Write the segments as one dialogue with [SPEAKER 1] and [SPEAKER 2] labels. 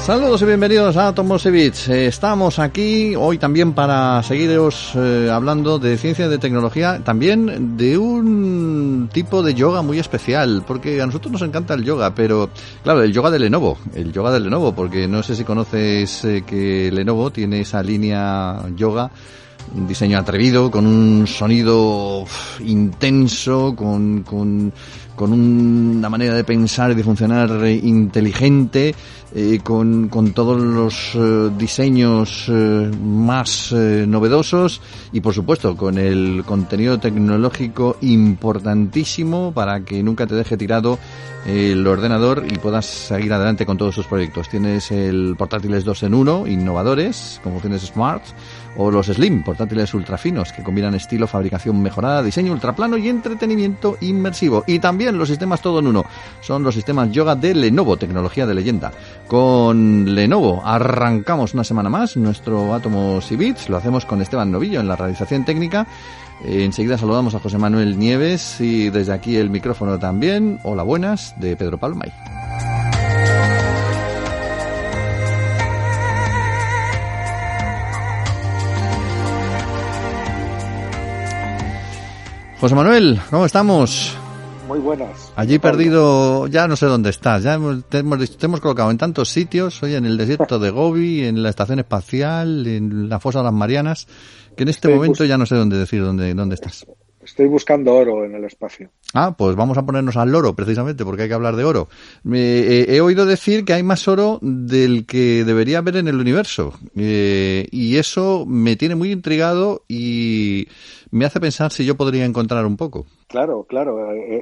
[SPEAKER 1] Saludos y bienvenidos a Átomos y Bits. Estamos aquí hoy también para seguiros hablando de ciencia y de tecnología, también de un tipo de yoga muy especial, porque a nosotros nos encanta el yoga, pero claro, el yoga de Lenovo, porque no sé si conoces que Lenovo tiene esa línea yoga, un diseño atrevido, con un sonido intenso, con una manera de pensar y de funcionar inteligente, con todos los diseños más novedosos y, por supuesto, con el contenido tecnológico importantísimo para que nunca te deje tirado el ordenador y puedas seguir adelante con todos tus proyectos. Tienes el portátiles 2 en 1, innovadores, como tienes Smart, o los Slim, portátiles ultra finos, que combinan estilo, fabricación mejorada, diseño ultraplano y entretenimiento inmersivo. Y también los sistemas todo en uno. Son los sistemas Yoga de Lenovo, tecnología de leyenda. Con Lenovo arrancamos una semana más nuestro Átomos y Bits. Lo hacemos con Esteban Novillo en la realización técnica. Enseguida saludamos a José Manuel Nieves y desde aquí el micrófono también. Hola, buenas, de Pedro Palmay. José Manuel, ¿cómo estamos?
[SPEAKER 2] Muy buenas.
[SPEAKER 1] Allí perdido, ya no sé dónde estás, te hemos colocado en tantos sitios, hoy en el desierto de Gobi, en la estación espacial, en la fosa de las Marianas, que en este momento ya no sé dónde decir dónde estás.
[SPEAKER 2] Estoy buscando oro en el espacio.
[SPEAKER 1] Ah, pues vamos a ponernos al oro, precisamente, porque hay que hablar de oro. He oído decir que hay más oro del que debería haber en el universo, y eso me tiene muy intrigado y me hace pensar si yo podría encontrar un poco.
[SPEAKER 2] Claro,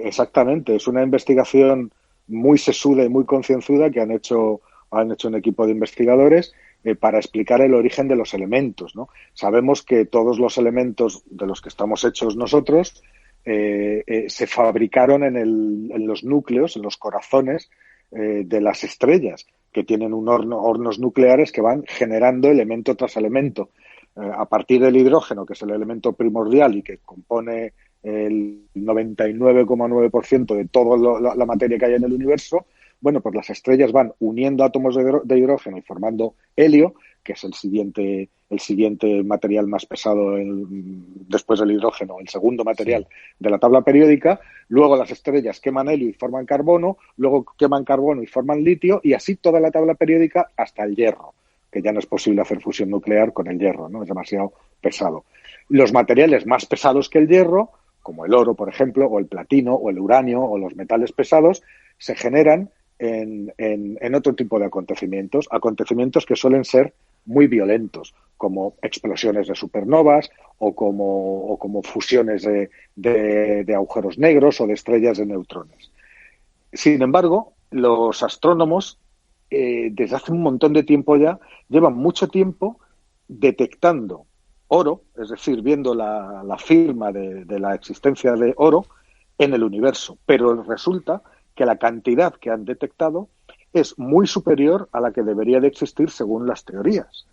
[SPEAKER 2] exactamente. Es una investigación muy sesuda y muy concienzuda que han hecho un equipo de investigadores para explicar el origen de los elementos, ¿no? Sabemos que todos los elementos de los que estamos hechos nosotros se fabricaron en los núcleos, en los corazones de las estrellas, que tienen hornos nucleares que van generando elemento tras elemento. A partir del hidrógeno, que es el elemento primordial y que compone el 99,9% de toda la materia que hay en el universo, bueno, pues las estrellas van uniendo átomos de hidrógeno y formando helio, que es el siguiente material más pesado después del hidrógeno, el segundo material de la tabla periódica. Luego las estrellas queman helio y forman carbono, luego queman carbono y forman litio, y así toda la tabla periódica hasta el hierro, que ya no es posible hacer fusión nuclear con el hierro, ¿no? Es demasiado pesado. Los materiales más pesados que el hierro, como el oro, por ejemplo, o el platino, o el uranio, o los metales pesados, se generan en otro tipo de acontecimientos que suelen ser muy violentos, como explosiones de supernovas o como fusiones de agujeros negros o de estrellas de neutrones. Sin embargo, los astrónomos desde hace un montón de tiempo ya llevan mucho tiempo detectando oro, es decir, viendo la firma de la existencia de oro en el universo, pero resulta que la cantidad que han detectado es muy superior a la que debería de existir según las teorías.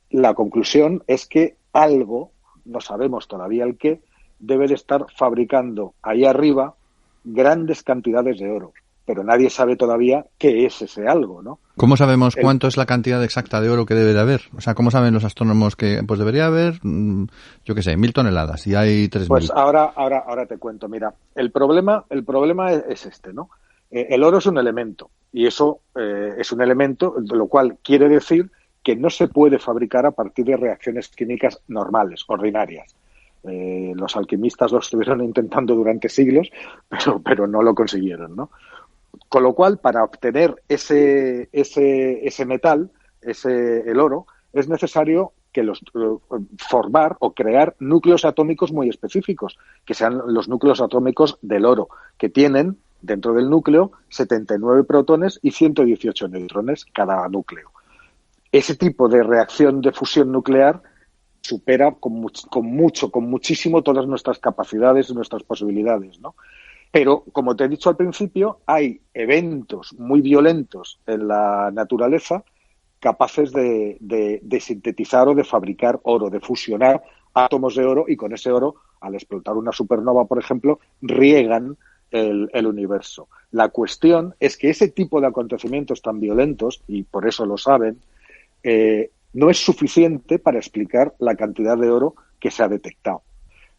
[SPEAKER 2] La conclusión es que algo, no sabemos todavía el qué, debe de estar fabricando ahí arriba grandes cantidades de oro, pero nadie sabe todavía qué es ese algo, ¿no?
[SPEAKER 1] ¿Cómo sabemos cuánto es la cantidad exacta de oro que debe de haber? O sea, ¿cómo saben los astrónomos que pues debería haber, yo qué sé, 1.000 toneladas y hay 3.000?
[SPEAKER 2] Pues ahora te cuento. Mira, el problema es este, ¿no? El oro es un elemento y eso es un elemento, lo cual quiere decir que no se puede fabricar a partir de reacciones químicas normales, ordinarias. Los alquimistas lo estuvieron intentando durante siglos, pero no lo consiguieron, ¿no? Con lo cual, para obtener ese metal, el oro, es necesario que formar o crear núcleos atómicos muy específicos, que sean los núcleos atómicos del oro, que tienen dentro del núcleo 79 protones y 118 neutrones cada núcleo. Ese tipo de reacción de fusión nuclear supera con muchísimo todas nuestras capacidades y nuestras posibilidades, ¿no? Pero, como te he dicho al principio, hay eventos muy violentos en la naturaleza capaces de sintetizar o de fabricar oro, de fusionar átomos de oro, y con ese oro, al explotar una supernova, por ejemplo, riegan el universo. La cuestión es que ese tipo de acontecimientos tan violentos, y por eso lo saben, no es suficiente para explicar la cantidad de oro que se ha detectado.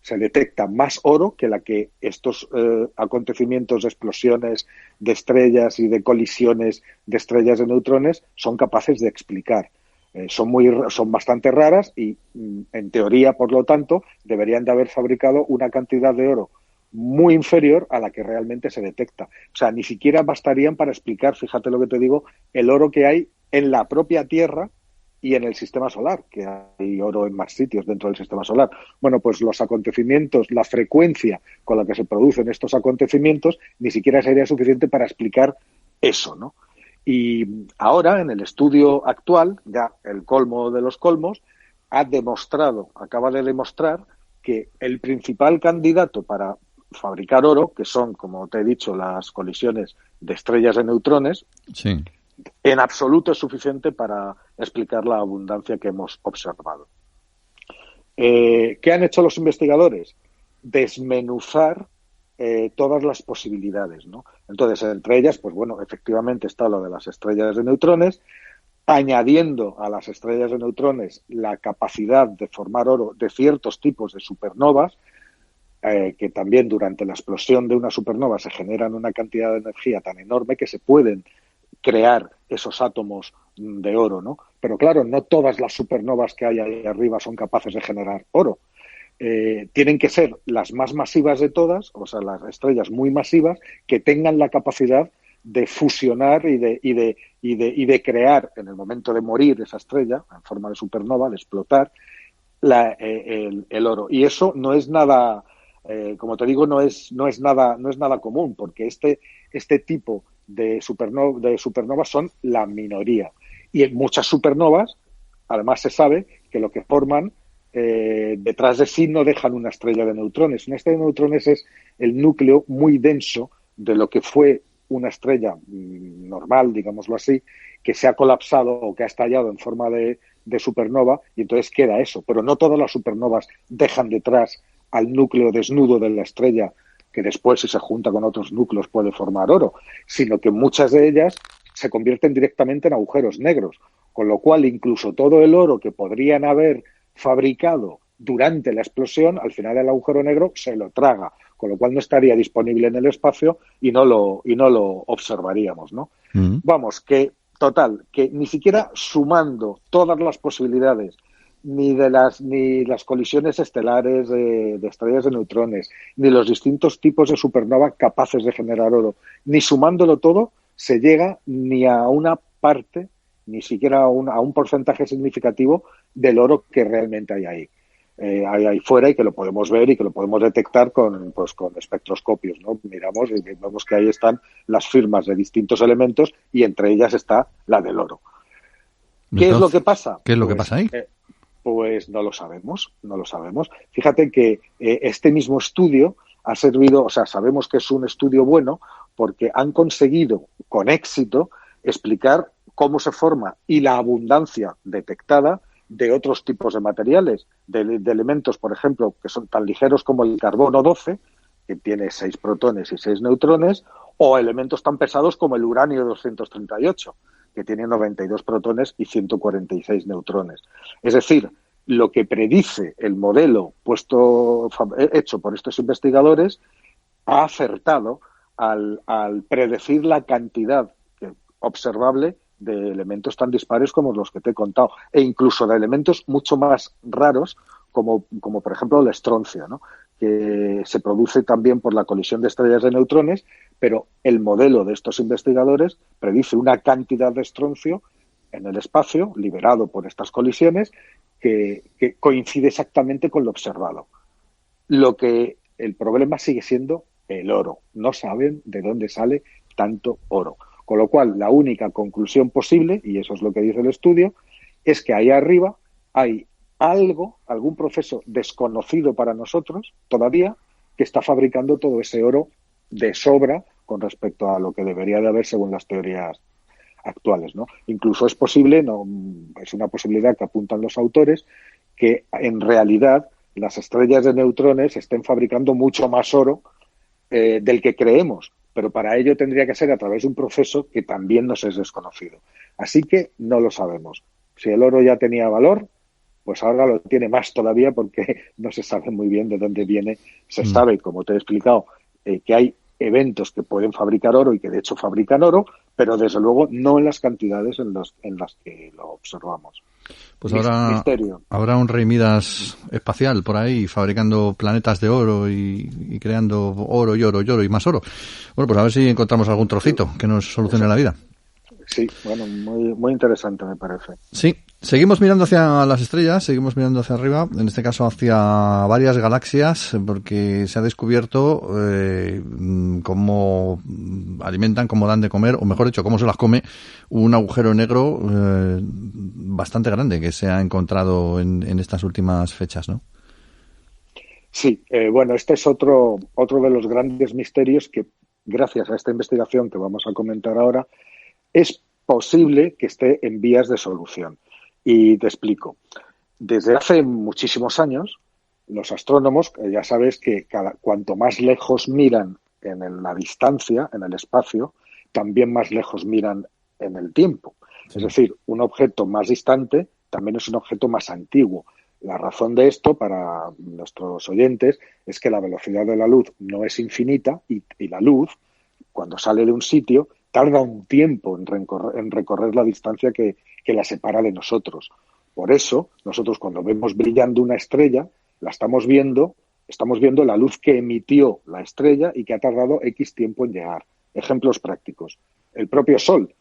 [SPEAKER 2] Se detecta más oro que la que estos acontecimientos de explosiones de estrellas y de colisiones de estrellas de neutrones son capaces de explicar. Son bastante raras y, en teoría, por lo tanto, deberían de haber fabricado una cantidad de oro muy inferior a la que realmente se detecta. O sea, ni siquiera bastarían para explicar, fíjate lo que te digo, el oro que hay en la propia Tierra y en el sistema solar, que hay oro en más sitios dentro del sistema solar. Bueno, pues los acontecimientos, la frecuencia con la que se producen estos acontecimientos, ni siquiera sería suficiente para explicar eso, ¿no? Y ahora, en el estudio actual, ya el colmo de los colmos, acaba de demostrar que el principal candidato para fabricar oro, que son, como te he dicho, las colisiones de estrellas de neutrones,
[SPEAKER 1] sí,
[SPEAKER 2] en absoluto es suficiente para explicar la abundancia que hemos observado. ¿Qué han hecho los investigadores? Desmenuzar todas las posibilidades, ¿no? Entonces, entre ellas, pues bueno, efectivamente está lo de las estrellas de neutrones, añadiendo a las estrellas de neutrones la capacidad de formar oro de ciertos tipos de supernovas, que también durante la explosión de una supernova se generan una cantidad de energía tan enorme que se pueden crear esos átomos de oro, ¿no? Pero claro, no todas las supernovas que hay ahí arriba son capaces de generar oro. Tienen que ser las más masivas de todas, o sea, las estrellas muy masivas, que tengan la capacidad de fusionar y de crear, en el momento de morir esa estrella, en forma de supernova, de explotar, el oro. Y eso no es nada, como te digo, no es nada común, porque este tipo de supernovas son la minoría. Y en muchas supernovas, además se sabe que lo que forman detrás de sí no dejan una estrella de neutrones. Una estrella de neutrones es el núcleo muy denso de lo que fue una estrella normal, digámoslo así, que se ha colapsado o que ha estallado en forma de supernova, y entonces queda eso. Pero no todas las supernovas dejan detrás al núcleo desnudo de la estrella, que después, si se junta con otros núcleos, puede formar oro, sino que muchas de ellas se convierten directamente en agujeros negros, con lo cual incluso todo el oro que podrían haber fabricado durante la explosión, al final el agujero negro se lo traga, con lo cual no estaría disponible en el espacio y no lo observaríamos, ¿no? Vamos, que total, que ni siquiera sumando todas las posibilidades ni las colisiones estelares de estrellas de neutrones, ni los distintos tipos de supernova capaces de generar oro, ni sumándolo todo, se llega ni a una parte, ni siquiera a un porcentaje significativo del oro que realmente hay ahí. Hay ahí fuera y que lo podemos ver y que lo podemos detectar con espectroscopios, ¿no? Miramos y vemos que ahí están las firmas de distintos elementos y entre ellas está la del oro. ¿Qué es lo que pasa?
[SPEAKER 1] ¿Qué es lo que pasa ahí?
[SPEAKER 2] Pues no lo sabemos. Fíjate que este mismo estudio ha servido, o sea, sabemos que es un estudio bueno porque han conseguido con éxito explicar cómo se forma y la abundancia detectada de otros tipos de materiales, de elementos, por ejemplo, que son tan ligeros como el carbono 12, que tiene 6 protones y 6 neutrones, o elementos tan pesados como el uranio 238, que tiene 92 protones y 146 neutrones. Es decir, lo que predice el modelo hecho por estos investigadores ha acertado al predecir la cantidad observable de elementos tan dispares como los que te he contado, e incluso de elementos mucho más raros como por ejemplo el estroncio, ¿no? Que se produce también por la colisión de estrellas de neutrones, pero el modelo de estos investigadores predice una cantidad de estroncio en el espacio liberado por estas colisiones que coincide exactamente con lo observado. El problema sigue siendo el oro. No saben de dónde sale tanto oro. Con lo cual, la única conclusión posible, y eso es lo que dice el estudio, es que ahí arriba hay algún proceso desconocido para nosotros todavía, que está fabricando todo ese oro de sobra con respecto a lo que debería de haber según las teorías actuales, ¿no? Incluso es posible, es una posibilidad que apuntan los autores, que en realidad las estrellas de neutrones estén fabricando mucho más oro del que creemos, pero para ello tendría que ser a través de un proceso que también nos es desconocido. Así que no lo sabemos. Si el oro ya tenía valor, pues ahora lo tiene más todavía porque no se sabe muy bien de dónde viene. Se sabe, como te he explicado, que hay eventos que pueden fabricar oro y que de hecho fabrican oro, pero desde luego no en las cantidades en las que lo observamos.
[SPEAKER 1] Pues ahora
[SPEAKER 2] Misterio.
[SPEAKER 1] habrá un Rey Midas espacial por ahí fabricando planetas de oro y creando oro y oro y oro y más oro. Bueno, pues a ver si encontramos algún trocito que nos solucione la vida.
[SPEAKER 2] Sí, bueno, muy, muy interesante me parece.
[SPEAKER 1] Sí, seguimos mirando hacia las estrellas, seguimos mirando hacia arriba, en este caso hacia varias galaxias, porque se ha descubierto cómo alimentan, cómo dan de comer, o mejor dicho, cómo se las come un agujero negro bastante grande que se ha encontrado en estas últimas fechas, ¿no?
[SPEAKER 2] Sí, bueno, este es otro de los grandes misterios que, gracias a esta investigación que vamos a comentar ahora, es posible que esté en vías de solución. Y te explico. Desde hace muchísimos años, los astrónomos, ya sabes que cuanto más lejos miran en la distancia, en el espacio, también más lejos miran en el tiempo. Sí. Es decir, un objeto más distante también es un objeto más antiguo. La razón de esto, para nuestros oyentes, es que la velocidad de la luz no es infinita y la luz, cuando sale de un sitio, tarda un tiempo en recorrer la distancia que la separa de nosotros. Por eso, nosotros cuando vemos brillando una estrella, estamos viendo la luz que emitió la estrella y que ha tardado X tiempo en llegar. Ejemplos prácticos. El propio Sol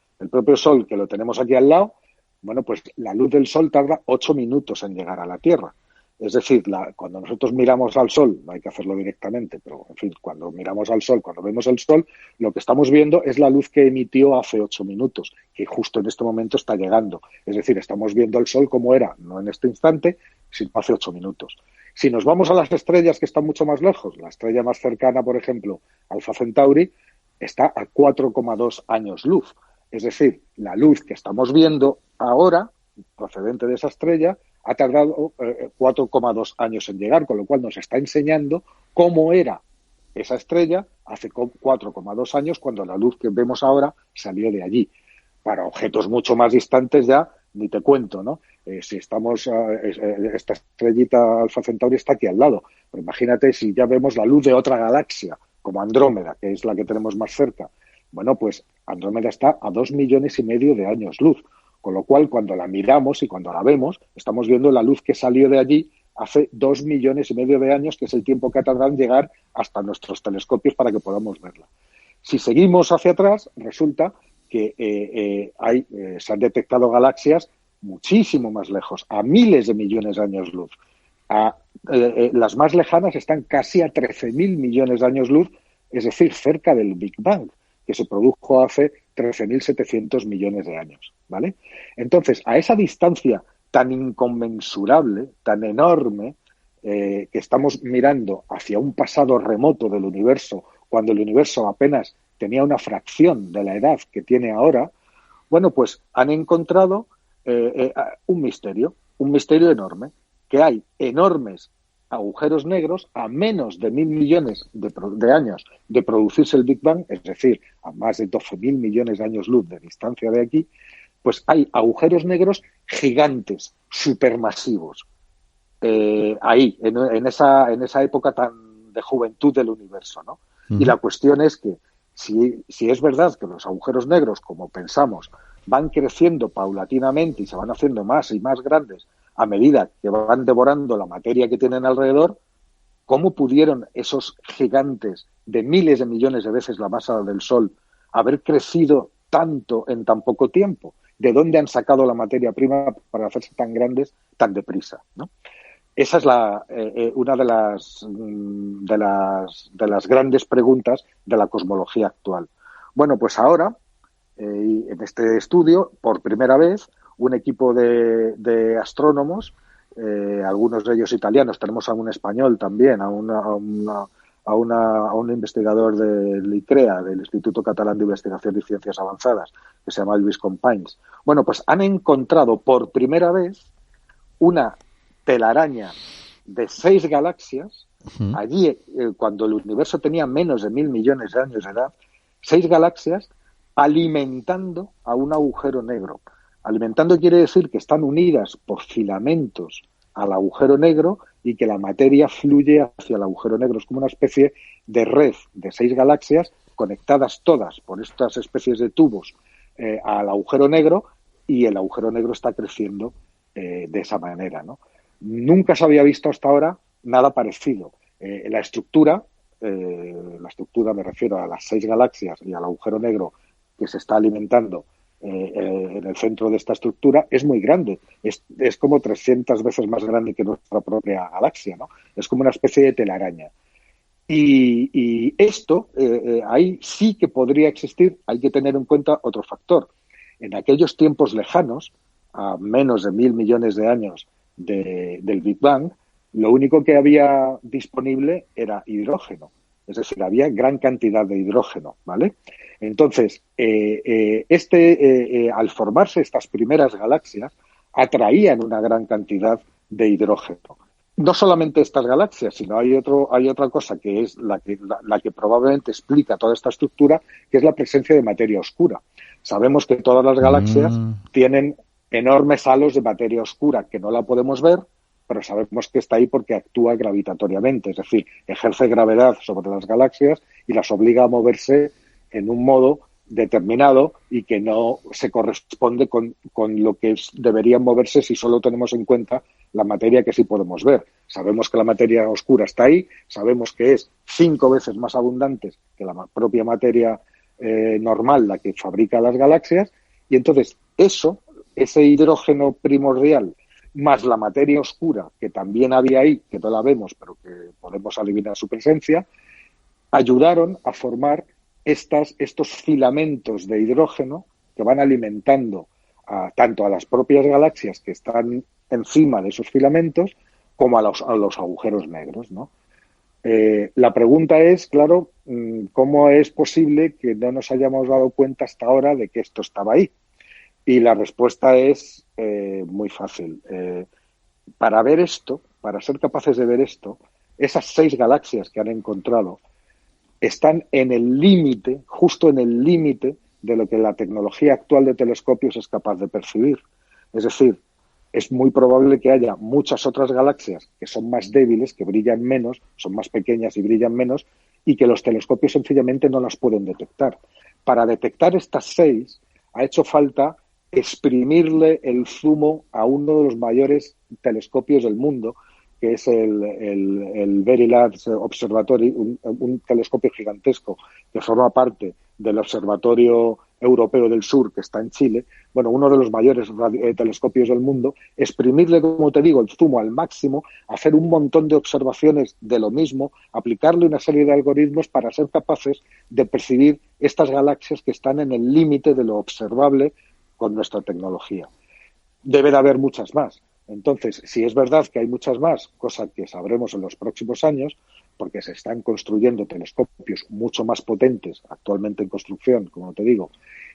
[SPEAKER 2] que lo tenemos aquí al lado, bueno, pues la luz del Sol tarda 8 minutos en llegar a la Tierra. Es decir, cuando nosotros miramos al Sol, no hay que hacerlo directamente, pero en fin, cuando miramos al Sol, cuando vemos el Sol, lo que estamos viendo es la luz que emitió hace 8 minutos, que justo en este momento está llegando. Es decir, estamos viendo el Sol como era, no en este instante, sino hace 8 minutos. Si nos vamos a las estrellas que están mucho más lejos, la estrella más cercana, por ejemplo, Alfa Centauri, está a 4,2 años luz. Es decir, la luz que estamos viendo ahora, procedente de esa estrella, ha tardado 4,2 años en llegar, con lo cual nos está enseñando cómo era esa estrella hace 4,2 años cuando la luz que vemos ahora salió de allí. Para objetos mucho más distantes ya, ni te cuento, ¿no? Si estamos, esta estrellita Alfa Centauri está aquí al lado, pero imagínate si ya vemos la luz de otra galaxia, como Andrómeda, que es la que tenemos más cerca. Bueno, pues Andrómeda está a 2,5 millones de años luz. Con lo cual, cuando la miramos y cuando la vemos, estamos viendo la luz que salió de allí hace 2,5 millones de años, que es el tiempo que ha tardado en llegar hasta nuestros telescopios para que podamos verla. Si seguimos hacia atrás, resulta que se han detectado galaxias muchísimo más lejos, a miles de millones de años luz. Las más lejanas están casi a 13.000 millones de años luz, es decir, cerca del Big Bang, que se produjo hace 13.700 millones de años, ¿vale? Entonces, a esa distancia tan inconmensurable, tan enorme, que estamos mirando hacia un pasado remoto del universo, cuando el universo apenas tenía una fracción de la edad que tiene ahora, bueno, pues han encontrado un misterio enorme, que hay enormes agujeros negros a menos de 1.000 millones de años de producirse el Big Bang, es decir, a más de 12.000 millones de años luz de distancia de aquí, pues hay agujeros negros gigantes, supermasivos, ahí, en esa época tan de juventud del universo, ¿no? Uh-huh. Y la cuestión es que si es verdad que los agujeros negros, como pensamos, van creciendo paulatinamente y se van haciendo más y más grandes a medida que van devorando la materia que tienen alrededor, ¿cómo pudieron esos gigantes de miles de millones de veces la masa del Sol haber crecido tanto en tan poco tiempo? ¿De dónde han sacado la materia prima para hacerse tan grandes tan deprisa, ¿no? Esa es una de las grandes preguntas de la cosmología actual. Bueno, pues ahora, en este estudio, por primera vez, un equipo de astrónomos, algunos de ellos italianos, tenemos a un español también, a un investigador del ICREA, del Instituto Catalán de Investigación y Ciencias Avanzadas, que se llama Lluís Companys. Bueno, pues han encontrado por primera vez una telaraña de 6 galaxias
[SPEAKER 1] Uh-huh.
[SPEAKER 2] Allí, cuando el universo tenía menos de 1.000 millones de años de edad, 6 galaxias alimentando a un agujero negro. Alimentando quiere decir que están unidas por filamentos al agujero negro y que la materia fluye hacia el agujero negro. Es como una especie de red de 6 galaxias conectadas todas por estas especies de tubos al agujero negro, y el agujero negro está creciendo de esa manera, ¿no? Nunca se había visto hasta ahora nada parecido. La estructura me refiero a las 6 galaxias y al agujero negro que se está alimentando en el centro de esta estructura, es muy grande. Es como 300 veces más grande que nuestra propia galaxia, ¿no? Es como una especie de telaraña. Y esto, ahí sí que podría existir. Hay que tener en cuenta otro factor. En aquellos tiempos lejanos, a menos de 1.000 millones de años del Big Bang, lo único que había disponible era hidrógeno. Es decir, había gran cantidad de hidrógeno, ¿vale? Entonces, al formarse estas primeras galaxias, atraían una gran cantidad de hidrógeno. No solamente estas galaxias, sino hay otra cosa que es la que probablemente explica toda esta estructura, que es la presencia de materia oscura. Sabemos que todas las galaxias tienen enormes halos de materia oscura que no la podemos ver, pero sabemos que está ahí porque actúa gravitatoriamente, es decir, ejerce gravedad sobre las galaxias y las obliga a moverse en un modo determinado y que no se corresponde con lo que deberían moverse si solo tenemos en cuenta la materia que sí podemos ver. Sabemos que la materia oscura está ahí, sabemos que es 5 veces más abundante que la propia materia normal, la que fabrica las galaxias, y entonces ese hidrógeno primordial más la materia oscura que también había ahí, que no la vemos pero que podemos adivinar su presencia, ayudaron a formar estos filamentos de hidrógeno que van alimentando tanto a las propias galaxias que están encima de esos filamentos como a los agujeros negros, ¿no? La pregunta es, claro, ¿cómo es posible que no nos hayamos dado cuenta hasta ahora de que esto estaba ahí? Y la respuesta es muy fácil. Para ver esto, para ser capaces de ver esto, esas 6 galaxias que han encontrado están en el límite, justo en el límite de lo que la tecnología actual de telescopios es capaz de percibir. Es decir, es muy probable que haya muchas otras galaxias que son más débiles, que brillan menos, son más pequeñas y brillan menos, y que los telescopios sencillamente no las pueden detectar. Para detectar estas 6 ha hecho falta exprimirle el zumo a uno de los mayores telescopios del mundo, que es el Very Large Observatory, un telescopio gigantesco que forma parte del Observatorio Europeo del Sur, que está en Chile, bueno, uno de los mayores telescopios del mundo, exprimirle, como te digo, el zumo al máximo, hacer un montón de observaciones de lo mismo, aplicarle una serie de algoritmos para ser capaces de percibir estas galaxias que están en el límite de lo observable con nuestra tecnología. Debe de haber muchas más. Entonces, si es verdad que hay muchas más, cosa que sabremos en los próximos años, porque se están construyendo telescopios mucho más potentes, actualmente en construcción, como te digo,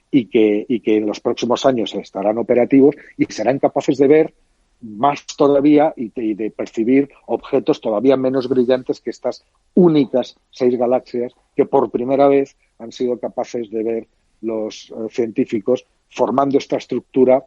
[SPEAKER 2] y que en los próximos años estarán operativos y serán capaces de ver más todavía y de percibir objetos todavía menos brillantes que estas únicas 6 galaxias que por primera vez han sido capaces de ver los científicos formando esta estructura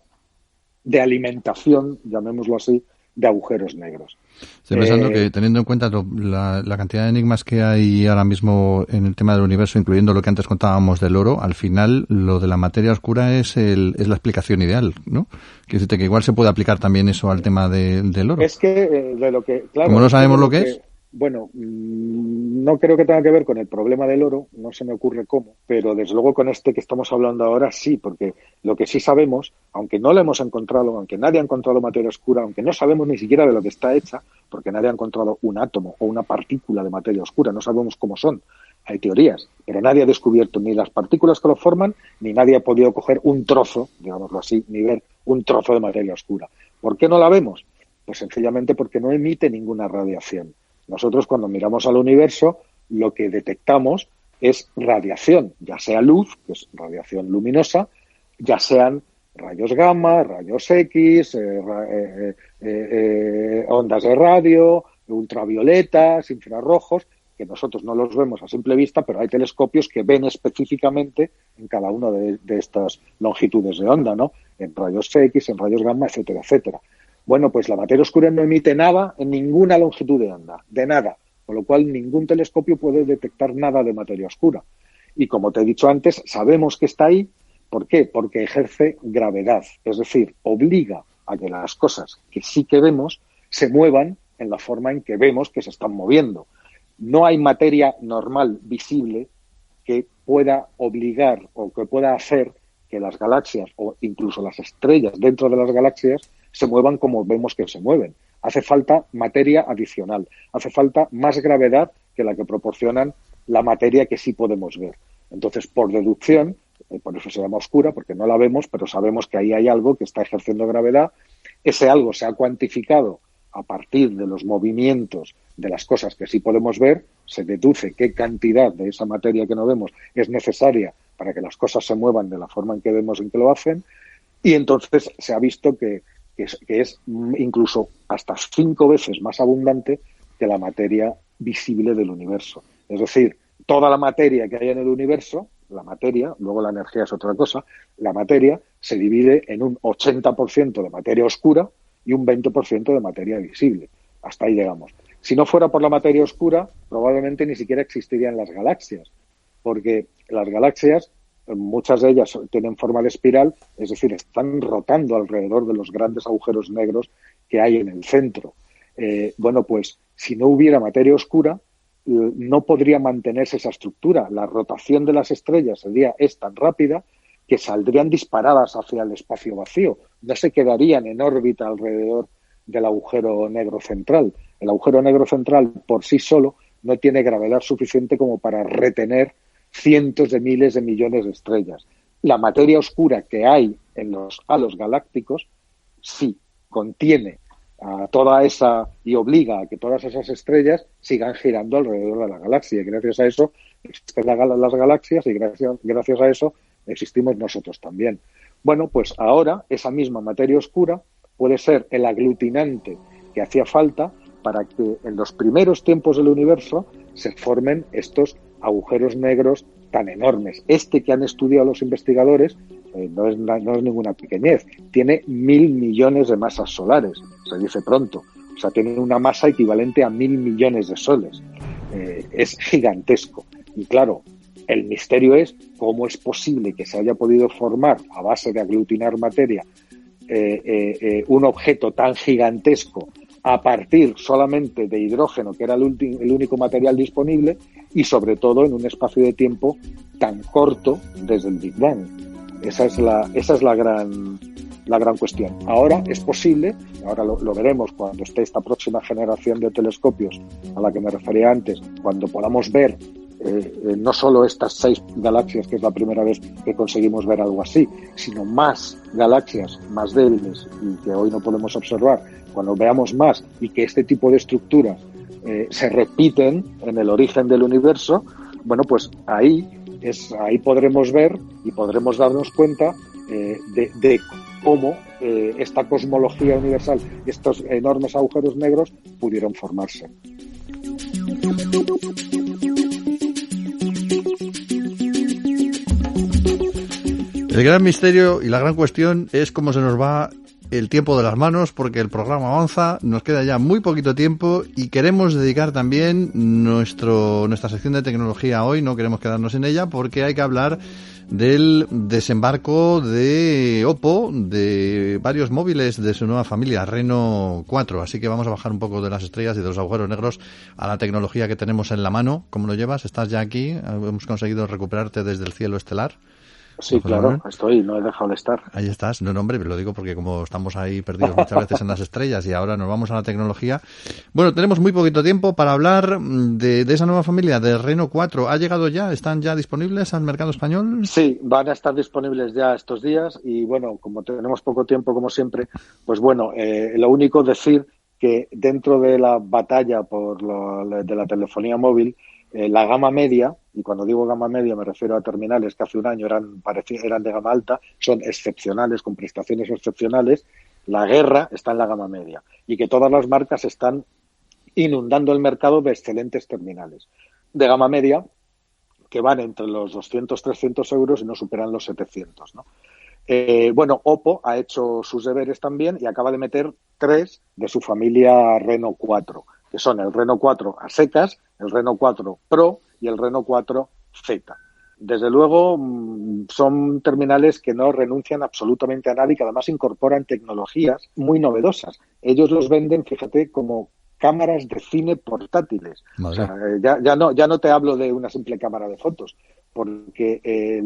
[SPEAKER 2] de alimentación, llamémoslo así, de agujeros negros.
[SPEAKER 1] Estoy pensando que, teniendo en cuenta la cantidad de enigmas que hay ahora mismo en el tema del universo, incluyendo lo que antes contábamos del oro, al final lo de la materia oscura es la explicación ideal, ¿no? Quiere decirte que igual se puede aplicar también eso al tema del oro.
[SPEAKER 2] Es que, de lo que, claro...
[SPEAKER 1] Como no sabemos lo que es...
[SPEAKER 2] Bueno, no creo que tenga que ver con el problema del oro, no se me ocurre cómo, pero desde luego con este que estamos hablando ahora sí, porque lo que sí sabemos, aunque no lo hemos encontrado, aunque nadie ha encontrado materia oscura, aunque no sabemos ni siquiera de lo que está hecha, porque nadie ha encontrado un átomo o una partícula de materia oscura, no sabemos cómo son, hay teorías, pero nadie ha descubierto ni las partículas que lo forman, ni nadie ha podido coger un trozo, digámoslo así, ni ver un trozo de materia oscura. ¿Por qué no la vemos? Pues sencillamente porque no emite ninguna radiación. Nosotros cuando miramos al universo lo que detectamos es radiación, ya sea luz, que es radiación luminosa, ya sean rayos gamma, rayos X, ondas de radio, ultravioletas, infrarrojos, que nosotros no los vemos a simple vista, pero hay telescopios que ven específicamente en cada una de estas longitudes de onda, ¿no? En rayos X, en rayos gamma, etcétera, etcétera. Bueno, pues la materia oscura no emite nada en ninguna longitud de onda, de nada, con lo cual ningún telescopio puede detectar nada de materia oscura. Y como te he dicho antes, sabemos que está ahí. ¿Por qué? Porque ejerce gravedad, es decir, obliga a que las cosas que sí que vemos se muevan en la forma en que vemos que se están moviendo. No hay materia normal visible que pueda obligar o que pueda hacer que las galaxias o incluso las estrellas dentro de las galaxias se muevan como vemos que se mueven. Hace falta materia adicional, hace falta más gravedad que la que proporcionan la materia que sí podemos ver. Entonces, por deducción, por eso se llama oscura, porque no la vemos, pero sabemos que ahí hay algo que está ejerciendo gravedad. Ese algo se ha cuantificado a partir de los movimientos de las cosas que sí podemos ver, se deduce qué cantidad de esa materia que no vemos es necesaria para que las cosas se muevan de la forma en que vemos en que lo hacen, y entonces se ha visto que es incluso hasta 5 veces más abundante que la materia visible del universo. Es decir, toda la materia que hay en el universo, la materia, luego la energía es otra cosa, la materia se divide en un 80% de materia oscura y un 20% de materia visible. Hasta ahí llegamos. Si no fuera por la materia oscura, probablemente ni siquiera existirían las galaxias, porque las galaxias, muchas de ellas tienen forma de espiral, es decir, están rotando alrededor de los grandes agujeros negros que hay en el centro. Bueno, pues si no hubiera materia oscura, no podría mantenerse esa estructura. La rotación de las estrellas es tan rápida que saldrían disparadas hacia el espacio vacío. No se quedarían en órbita alrededor del agujero negro central. El agujero negro central por sí solo no tiene gravedad suficiente como para retener cientos de miles de millones de estrellas. La materia oscura que hay en los halos galácticos sí contiene a toda esa y obliga a que todas esas estrellas sigan girando alrededor de la galaxia. Y gracias a eso existen las galaxias y gracias a eso existimos nosotros también. Bueno, pues ahora esa misma materia oscura puede ser el aglutinante que hacía falta para que en los primeros tiempos del universo se formen estos agujeros negros tan enormes. Este que han estudiado los investigadores no es ninguna pequeñez. Tiene 1.000 millones de masas solares, se dice pronto. O sea, tiene una masa equivalente a 1.000 millones de soles. Es gigantesco. Y claro, el misterio es cómo es posible que se haya podido formar, a base de aglutinar materia, un objeto tan gigantesco a partir solamente de hidrógeno, que era el único material disponible, y sobre todo en un espacio de tiempo tan corto desde el Big Bang. Esa es la gran cuestión. Ahora es posible, ahora lo veremos cuando esté esta próxima generación de telescopios a la que me refería antes, cuando podamos ver no solo estas 6 galaxias, que es la primera vez que conseguimos ver algo así, sino más galaxias más débiles y que hoy no podemos observar. Cuando veamos más y que este tipo de estructuras se repiten en el origen del universo, bueno, pues ahí podremos ver y podremos darnos cuenta de cómo esta cosmología universal, estos enormes agujeros negros pudieron formarse.
[SPEAKER 1] El gran misterio y la gran cuestión es cómo se nos va el tiempo de las manos, porque el programa avanza, nos queda ya muy poquito tiempo y queremos dedicar también nuestra sección de tecnología hoy, no queremos quedarnos en ella porque hay que hablar del desembarco de Oppo, de varios móviles de su nueva familia, Reno 4, así que vamos a bajar un poco de las estrellas y de los agujeros negros a la tecnología que tenemos en la mano. ¿Cómo lo llevas? ¿Estás ya aquí? ¿Hemos conseguido recuperarte desde el cielo estelar?
[SPEAKER 2] Sí, claro, estoy, no he dejado de estar.
[SPEAKER 1] Ahí estás. No, hombre, lo digo porque como estamos ahí perdidos muchas veces en las estrellas y ahora nos vamos a la tecnología. Bueno, tenemos muy poquito tiempo para hablar de esa nueva familia, de Reno 4. ¿Ha llegado ya? ¿Están ya disponibles al mercado español?
[SPEAKER 2] Sí, van a estar disponibles ya estos días y bueno, como tenemos poco tiempo como siempre, pues bueno, lo único decir que dentro de la batalla de la telefonía móvil, la gama media, y cuando digo gama media me refiero a terminales que hace un año eran de gama alta, son excepcionales, con prestaciones excepcionales. La guerra está en la gama media y que todas las marcas están inundando el mercado de excelentes terminales de gama media que van entre los 200-300 euros y no superan los 700, ¿no? Bueno, Oppo ha hecho sus deberes también y acaba de meter 3 de su familia Reno 4, que son el Reno 4 a secas, el Reno 4 Pro y el Reno 4 Z. Desde luego, son terminales que no renuncian absolutamente a nada y que además incorporan tecnologías muy novedosas. Ellos los venden, fíjate, como cámaras de cine portátiles. O sea, ya no te hablo de una simple cámara de fotos, porque,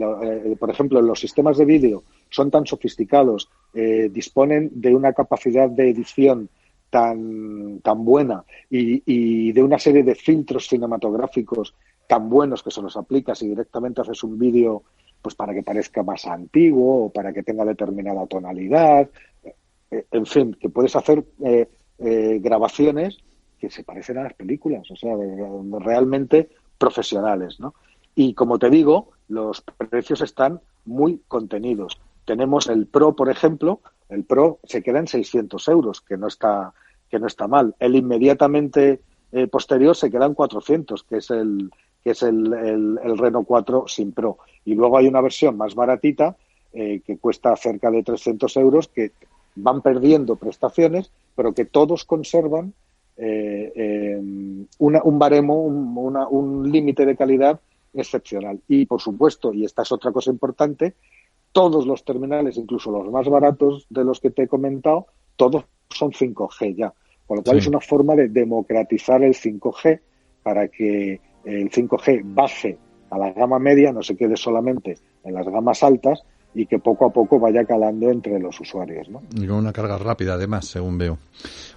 [SPEAKER 2] por ejemplo, los sistemas de vídeo son tan sofisticados, disponen de una capacidad de edición tan buena y de una serie de filtros cinematográficos tan buenos que se los aplicas y directamente haces un vídeo pues para que parezca más antiguo o para que tenga determinada tonalidad, en fin, que puedes hacer grabaciones que se parecen a las películas, o sea, realmente profesionales, ¿no? Y como te digo, los precios están muy contenidos. Tenemos el Pro, por ejemplo, el Pro se queda en 600 euros, que no está mal. El inmediatamente posterior se queda en 400, que es el Reno 4 sin Pro. Y luego hay una versión más baratita que cuesta cerca de 300 euros, que van perdiendo prestaciones, pero que todos conservan un baremo, un límite de calidad excepcional. Y, por supuesto, y esta es otra cosa importante, todos los terminales, incluso los más baratos de los que te he comentado, todos son 5G ya. Con lo cual es una forma de democratizar el 5G para que el 5G baje a la gama media, no se quede solamente en las gamas altas y que poco a poco vaya calando entre los usuarios, ¿no?
[SPEAKER 1] Y con una carga rápida, además, según veo.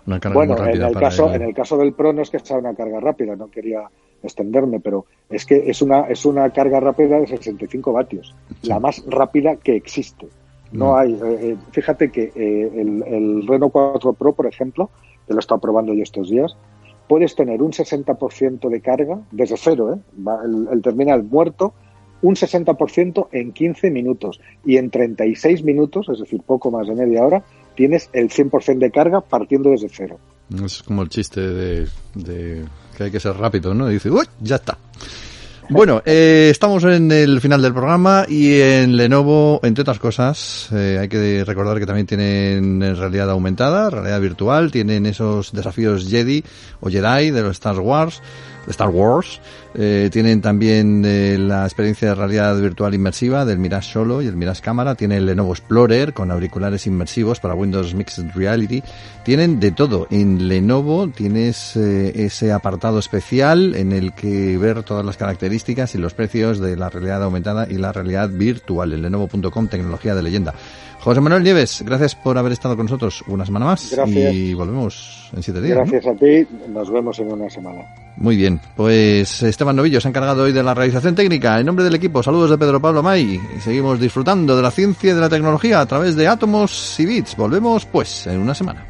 [SPEAKER 1] Una carga
[SPEAKER 2] bueno,
[SPEAKER 1] muy rápida
[SPEAKER 2] en el caso del Pro no es que sea una carga rápida, no quería extenderme, pero es que es una carga rápida de 65 vatios, la más rápida que existe. No hay, fíjate que el Reno 4 Pro, por ejemplo, que lo he estado probando yo estos días, puedes tener un 60% de carga desde cero, el terminal muerto, un 60% en 15 minutos y en 36 minutos, es decir, poco más de media hora, tienes el 100% de carga partiendo desde cero.
[SPEAKER 1] Es como el chiste de que hay que ser rápido, ¿no? Y dice, ¡uy! Ya está. Bueno, estamos en el final del programa y en Lenovo, entre otras cosas, hay que recordar que también tienen realidad aumentada, realidad virtual, tienen esos desafíos Jedi o Jedi de los Star Wars, tienen también la experiencia de realidad virtual inmersiva del Mirage Solo y el Mirage Cámara, tienen el Lenovo Explorer con auriculares inmersivos para Windows Mixed Reality, tienen de todo. En Lenovo tienes ese apartado especial en el que ver todas las características y los precios de la realidad aumentada y la realidad virtual en lenovo.com, tecnología de leyenda. José Manuel Nieves, gracias por haber estado con nosotros una semana más.
[SPEAKER 2] Gracias.
[SPEAKER 1] Y volvemos en 7 días.
[SPEAKER 2] Gracias, ¿no? A ti, nos vemos en una semana.
[SPEAKER 1] Muy bien, pues Esteban Novillo se ha encargado hoy de la realización técnica. En nombre del equipo, saludos de Pedro Pablo May y seguimos disfrutando de la ciencia y de la tecnología a través de átomos y bits. Volvemos pues en una semana.